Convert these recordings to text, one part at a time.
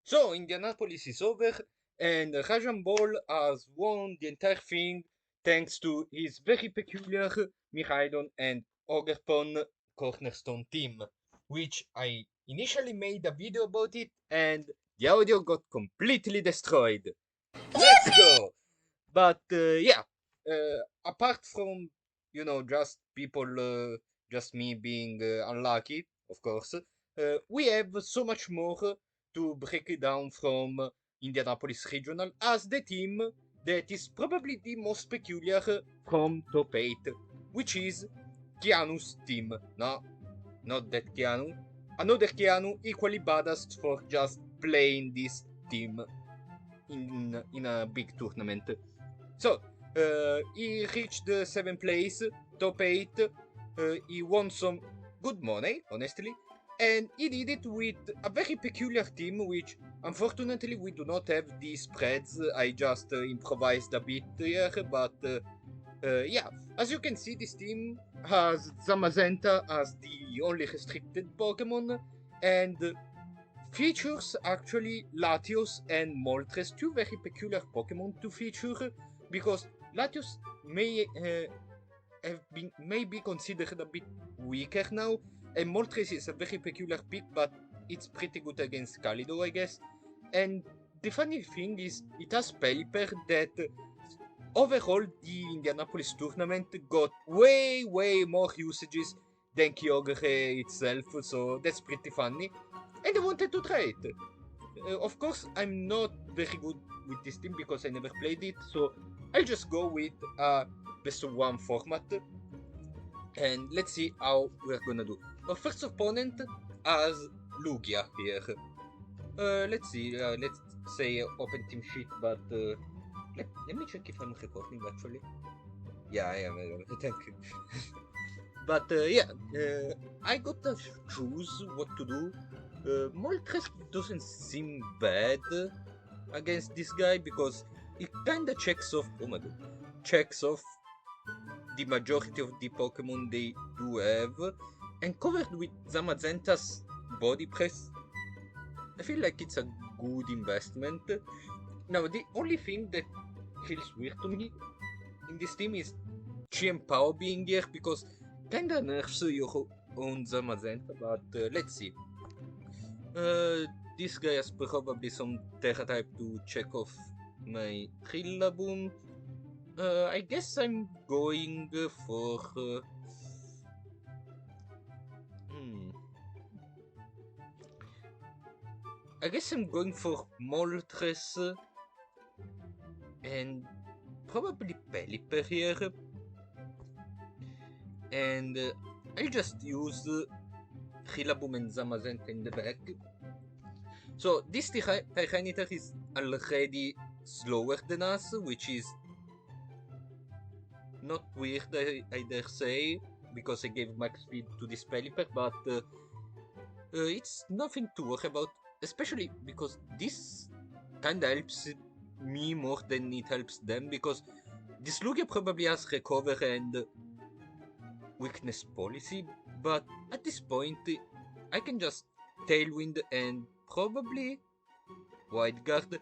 So Indianapolis is over, and Rajan Ball has won the entire thing thanks to his very peculiar Mihailon and Ogerpon cornerstone team, which I initially made a video about it, and the audio got completely destroyed. Let's go! But yeah, apart from just people, just me being unlucky, of course, we have so much more to break it down from Indianapolis Regional as the team that is probably the most peculiar from top 8, which is Keanu's team. No, not that Keanu. Another Keanu equally badass for just playing this team in a big tournament. So, he reached the 7th place, top 8. He won some good money, honestly. And he did it with a very peculiar team, which unfortunately we do not have the spreads. I just improvised a bit here, but yeah, as you can see, this team has ZAMAZENTA as the only restricted Pokemon, and features actually LATIOS and Moltres, two very peculiar Pokemon to feature, because LATIOS may be considered a bit weaker now, and Moltres is a very peculiar pick, but it's pretty good against Kalido, I guess. And the funny thing is, it has Pelipper that overall the Indianapolis tournament got way more usages than Kyogre itself, so that's pretty funny. And I wanted to try it. Of course, I'm not very good with this team because I never played it, so I'll just go with a best of one format. And let's see how we're gonna do. Our first opponent has Lugia here. Let's see, let's say open team sheet, but let me check if I'm recording actually. Yeah, I am. Thank you. But yeah, I gotta choose what to do. Moltres doesn't seem bad against this guy because it kinda checks off. Oh my god, checks off the majority of the Pokemon they do have, and covered with Zamazenta's body press, I feel like it's a good investment. Now, the only thing that feels weird to me in this team is GM Power being here because kinda nerfs your own Zamazenta, but let's see. This guy has probably some Terra type to check off my Rillaboom. I guess I'm going for. I guess I'm going for Moltres and probably Pelipper here. And I'll just use Rillaboom and Zamazenta in the back. So this Tyranitar is already slower than us, which is not weird, I dare say, because I gave max speed to this Pelipper, but it's nothing to worry about, especially because this kinda helps me more than it helps them, because this Lugia probably has recover and weakness policy, but at this point I can just Tailwind and probably Wide Guard.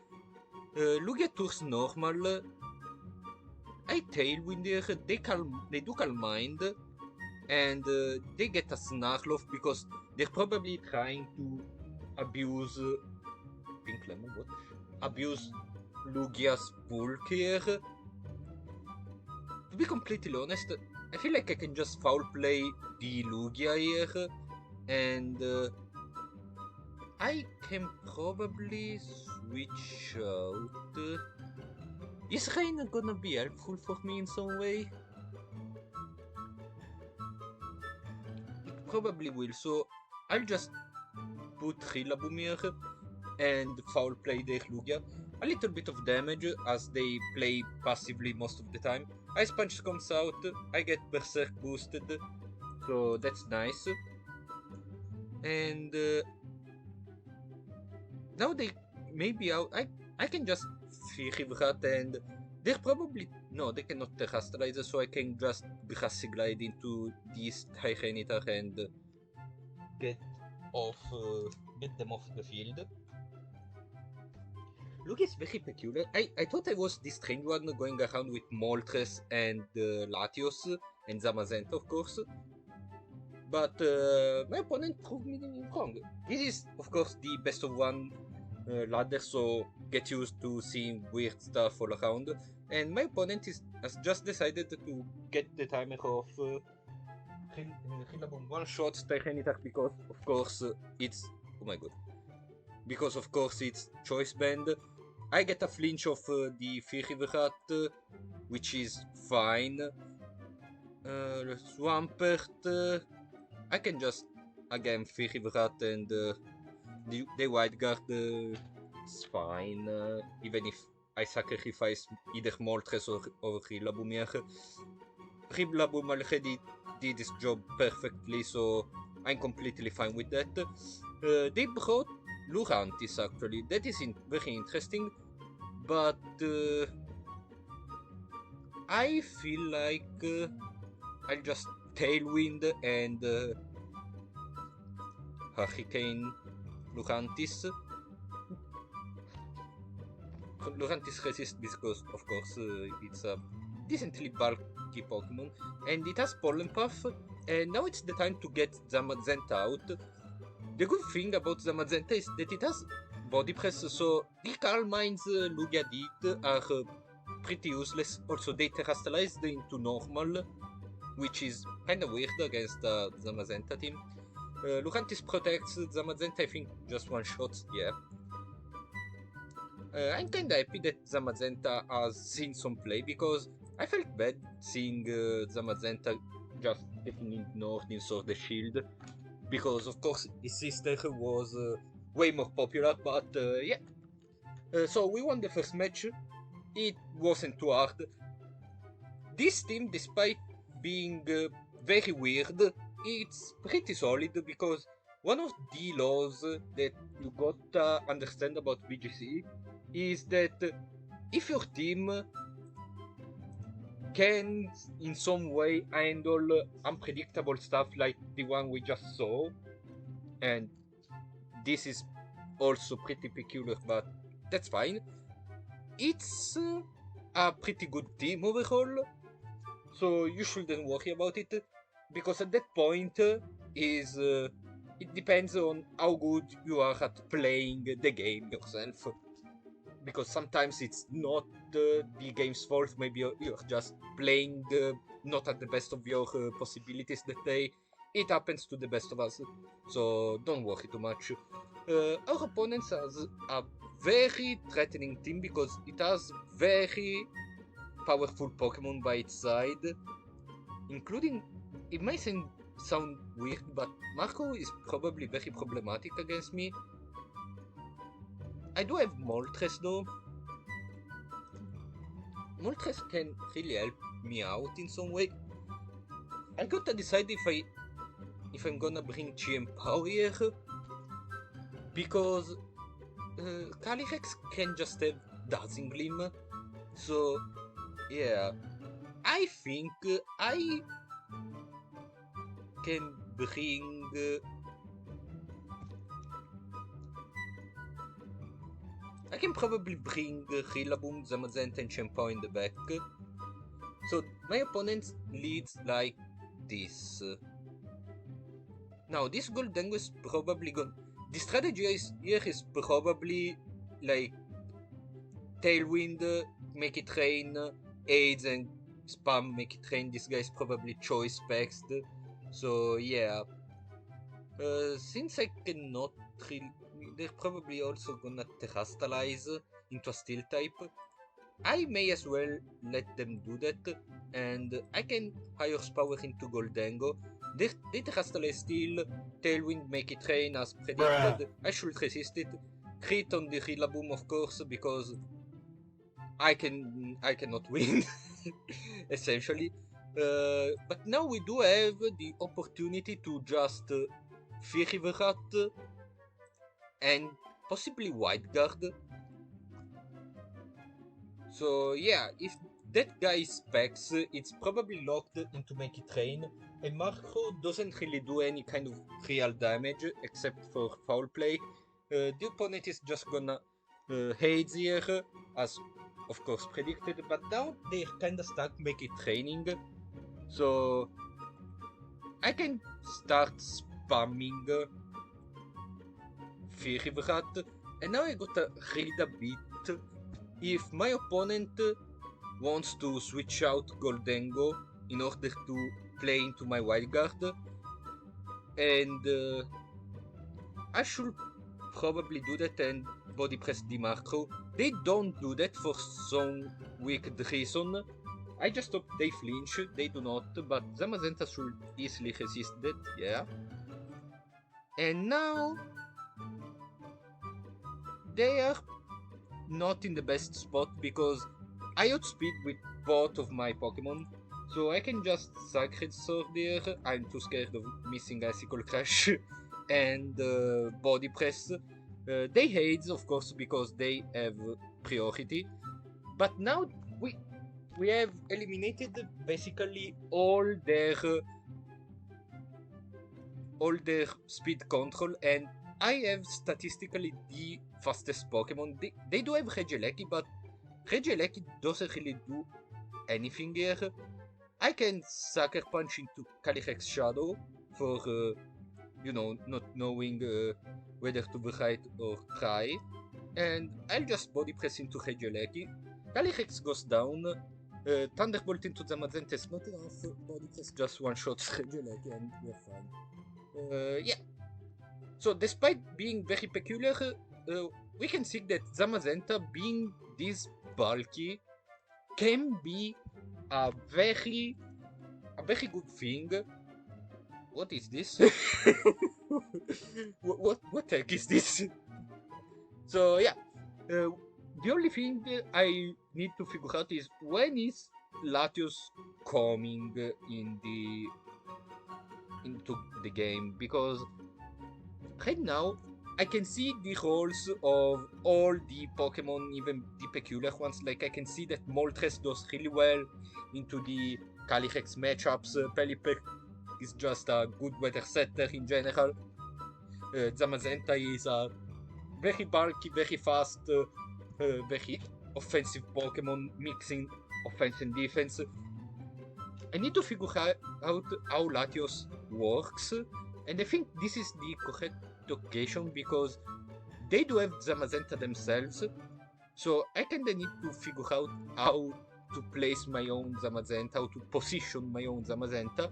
Lugia Tours normal. I Tailwind here, they do Calm Mind, and they get a Snarloff because they're probably trying to abuse Pink Lemon, what? Abuse Lugia's bulk here. To be completely honest, I feel like I can just foul play the Lugia here, and I can probably switch out. Is Rain gonna be helpful for me in some way? It probably will, so I'll just put Rillaboom here and foul play their Lugia. A little bit of damage as they play passively most of the time. Ice Punch comes out, I get Berserk boosted, so that's nice. And now they may be out. I can just Firivat and they're probably no, they cannot Terrestrialize, so I can just Grassy Glide into this Tyranitar and get them off the field. Look is very peculiar. I thought I was the strange one going around with Moltres and LATIOS and ZAMAZENTA, of course. But my opponent proved me wrong. This is, of course, the best of one ladder, so get used to seeing weird stuff all around. And my opponent has just decided to get the timer of one shot Titanic because, of course, it's. Oh my god. Because, of course, it's Choice Band. I get a flinch of the Firivrat, which is fine. Swampert. I can just again Firivrat and the White Guard. It's fine, even if I sacrifice either Moltres or Rillaboom. Rillaboom already did his job perfectly, so I'm completely fine with that. They brought Lurantis actually. That is very interesting, but I feel like I'll just Tailwind and Hurricane Lurantis. Lurantis resists because, of course, it's a decently bulky Pokemon, and it has Pollen Puff, and now it's the time to get ZAMAZENTA out. The good thing about ZAMAZENTA is that it has Body Press, so the Calm Minds Lugia did are pretty useless. Also, they terrestrialized into normal, which is kinda weird against the ZAMAZENTA team. Lurantis protects ZAMAZENTA, I think, just one shot, yeah. I'm kinda happy that ZAMAZENTA has seen some play because I felt bad seeing ZAMAZENTA just getting ignored in Sword and Shield. Because, of course, his sister was way more popular, but yeah. So we won the first match. It wasn't too hard. This team, despite being very weird, it's pretty solid because one of the laws that you gotta understand about VGC is that if your team can in some way handle unpredictable stuff like the one we just saw, and this is also pretty peculiar, but that's fine, it's a pretty good team overall, so you shouldn't worry about it, because at that point it depends on how good you are at playing the game yourself. Because sometimes it's not the game's fault, maybe you're just playing not at the best of your possibilities that day. It happens to the best of us, so don't worry too much. Our opponent has a very threatening team because it has very powerful Pokemon by its side, including, it might sound weird, but Marco is probably very problematic against me. I do have Moltres though. Moltres can really help me out in some way. I gotta decide if I'm gonna bring GM Power here, because Calyrex can just have Dazzling Gleam. So yeah, I think I can bring I can probably bring Rillaboom, ZAMAZENTA, and Champa in the back. So my opponent leads like this. Now this Goldengo is probably gonna. The strategy here is probably like Tailwind, make it rain, AIDS, and spam, make it rain. This guy is probably choice specs. So yeah. Since I cannot really. They're probably also gonna terrestrialize into a steel type. I may as well let them do that, and I can higher power into Goldengo. They terrestrialize steel, Tailwind make it rain as predicted. I should resist it. Crit on the Rillaboom, of course, because I cannot win, essentially. But now we do have the opportunity to just Firivrat and possibly White Guard. So yeah, if that guy specs, it's probably locked into Make It Rain, and Marco doesn't really do any kind of real damage except for foul play. The opponent is just gonna hates here, as of course predicted, but now they're kinda stuck making training, so I can start spamming Firibrat, and now I gotta read a bit. If my opponent wants to switch out Goldengo in order to play into my wildcard, and I should probably do that and body press the macro. They don't do that for some wicked reason. I just hope they flinch, they do not, but ZAMAZENTA should easily resist that, yeah. And now they are not in the best spot because I outspeed with both of my Pokemon, so I can just Sacred Sword there. I'm too scared of missing Icicle Crash and Body Press. They hate, of course, because they have priority, but now we have eliminated basically all their speed control, and I have statistically the fastest Pokemon. They do have Regieleki, but Regieleki doesn't really do anything here. I can Sucker Punch into Calyrex Shadow for, not knowing whether to fight or try. And I'll just Body Press into Regieleki. Calyrex goes down. Thunderbolt into ZAMAZENTA is not enough. Body Press just one-shot Regieleki and we're fine. Yeah. So despite being very peculiar, we can see that ZAMAZENTA, being this bulky, can be a very good thing. What is this? what heck is this? So yeah, the only thing I need to figure out is when is LATIOS coming into the game, because right now I can see the roles of all the Pokemon, even the peculiar ones. Like I can see that Moltres does really well into the Calyrex matchups. Pelipper is just a good weather setter in general. ZAMAZENTA is a very bulky, very fast, very offensive Pokemon, mixing offense and defense. I need to figure out how LATIOS works, and I think this is the correct occasion because they do have ZAMAZENTA themselves, so I kinda need to figure out how to place my own ZAMAZENTA, how to position my own ZAMAZENTA.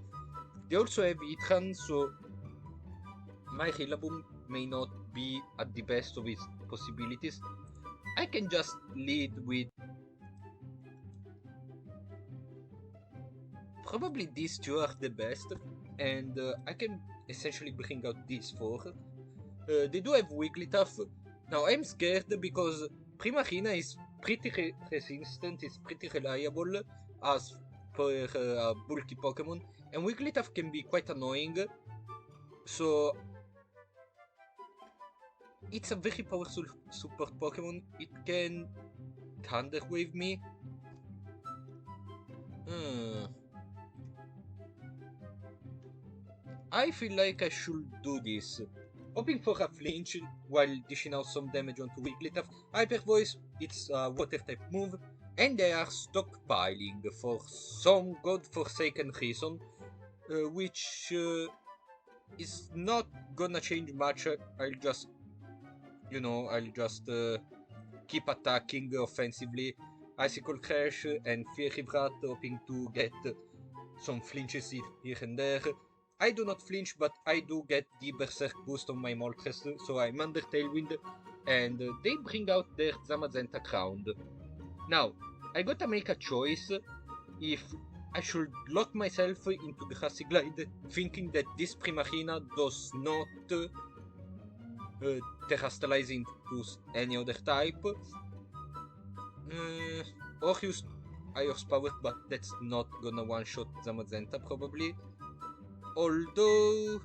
They also have Itran, so my Rillaboom may not be at the best of its possibilities. I can just lead with probably these two are the best, and I can essentially bring out these four. They do have Wigglytuff. Now I'm scared because Primarina is pretty resistant, it's pretty reliable as per a bulky Pokemon, and Wigglytuff can be quite annoying. So it's a very powerful support Pokemon. It can Thunder Wave me. I feel like I should do this. Hoping for a flinch while dishing out some damage onto Wigglytuff. Hyper Voice, it's a water type move, and they are stockpiling for some godforsaken reason, which is not gonna change much. I'll just keep attacking offensively. Icicle Crash and Firibrat, hoping to get some flinches here and there. I do not flinch, but I do get the Berserk boost on my Moltres, so I'm under Tailwind, and they bring out their ZAMAZENTA Crown. Now, I gotta make a choice if I should lock myself into Grassy Glide, thinking that this Primarina does not Terrastalize into any other type, or use Ios Power, but that's not gonna one-shot ZAMAZENTA probably. Although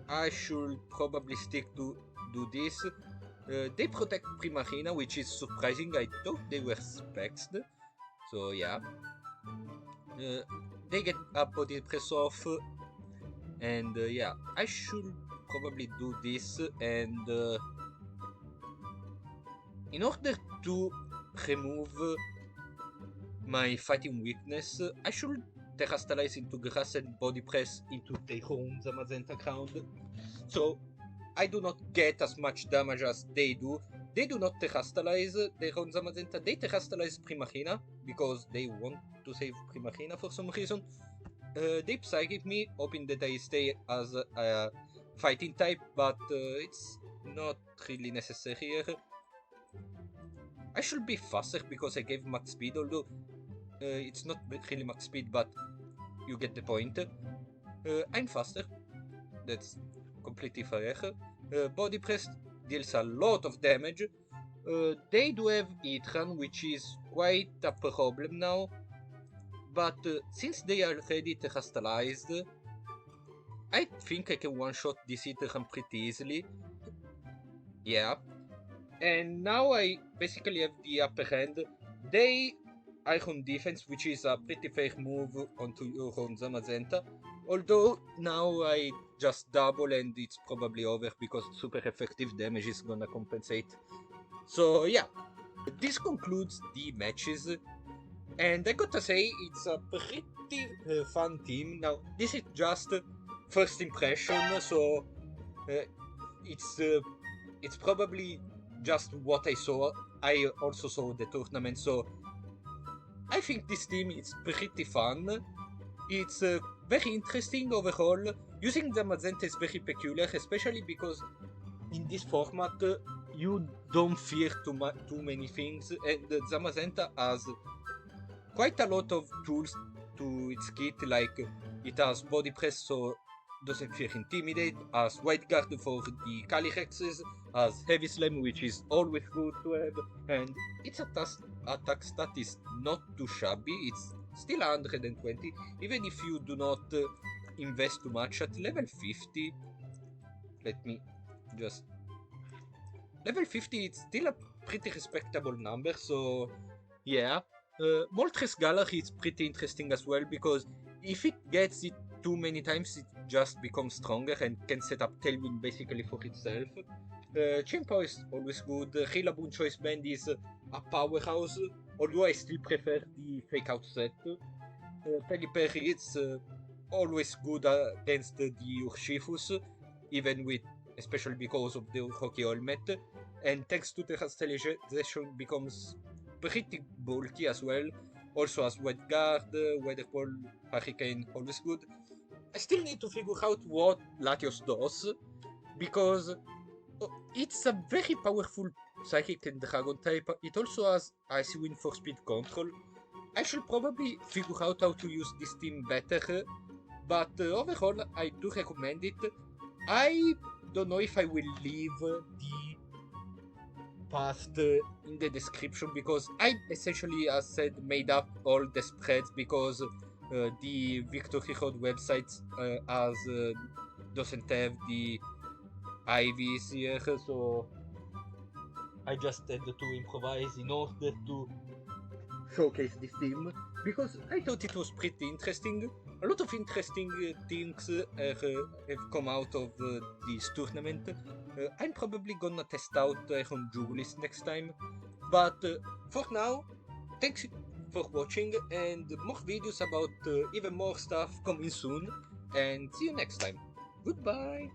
I should probably stick to do this. They protect Primarina, which is surprising. I thought they were Specs. So yeah. They get a body press off. And yeah, I should probably do this, and in order to remove my fighting weakness, I should terastalize into grass and body press into their own ZAMAZENTA ground. So I do not get as much damage as they do. They do not terastalize their own ZAMAZENTA, they terastalize Primachina because they want to save Primachina for some reason. They psychic me, hoping that I stay as a fighting type, but it's not really necessary here. I should be faster because I gave max speed, although it's not really max speed, but you get the point. I'm faster, that's completely fair. Body press deals a lot of damage. They do have Itran, which is quite a problem now, but since they are already terastalized, I think I can one-shot this Itran pretty easily. Yeah. And now I basically have the upper hand. They Iron Defense, which is a pretty fair move onto your own ZAMAZENTA. Although now I just double and it's probably over because super effective damage is gonna compensate. So yeah, this concludes the matches. And I gotta say, it's a pretty fun team. Now, this is just first impression, so it's probably just what I saw. I also saw the tournament, so I think this team is pretty fun. It's very interesting overall. Using ZAMAZENTA is very peculiar, especially because in this format you don't fear too many things, and ZAMAZENTA has quite a lot of tools to its kit, like it has body press, so doesn't fear intimidate, has wide guard for the Calirexes, has heavy slam, which is always good to have, and its attack stat is not too shabby. It's still 120, even if you do not invest too much. At level 50, let me just... Level 50, it's still a pretty respectable number, so yeah. Moltres Gallery is pretty interesting as well, because if it gets it too many times, it just becomes stronger and can set up Tailwind basically for itself. Chain Power is always good. Rillaboom Choice Band is a powerhouse, although I still prefer the Fake Out set. Pelipper is always good against the Urshifus, even with, especially because of the Rocky Helmet, and thanks to the Terastalization becomes pretty bulky as well. Also has Wet Guard, Weather Ball, Hurricane, always good. I still need to figure out what LATIOS does, because it's a very powerful Psychic and Dragon type. It also has Icy Wind for speed control. I should probably figure out how to use this team better, but overall I do recommend it. I don't know if I will leave the past in the description, because I essentially, as said, made up all the spreads because the Victory Road website doesn't have the IVs here, so I just had to improvise in order to showcase this team, because I thought it was pretty interesting. A lot of interesting things have come out of this tournament. I'm probably gonna test out Iron Jubilees next time, but for now, thanks for watching, and more videos about even more stuff coming soon, and see you next time. Goodbye!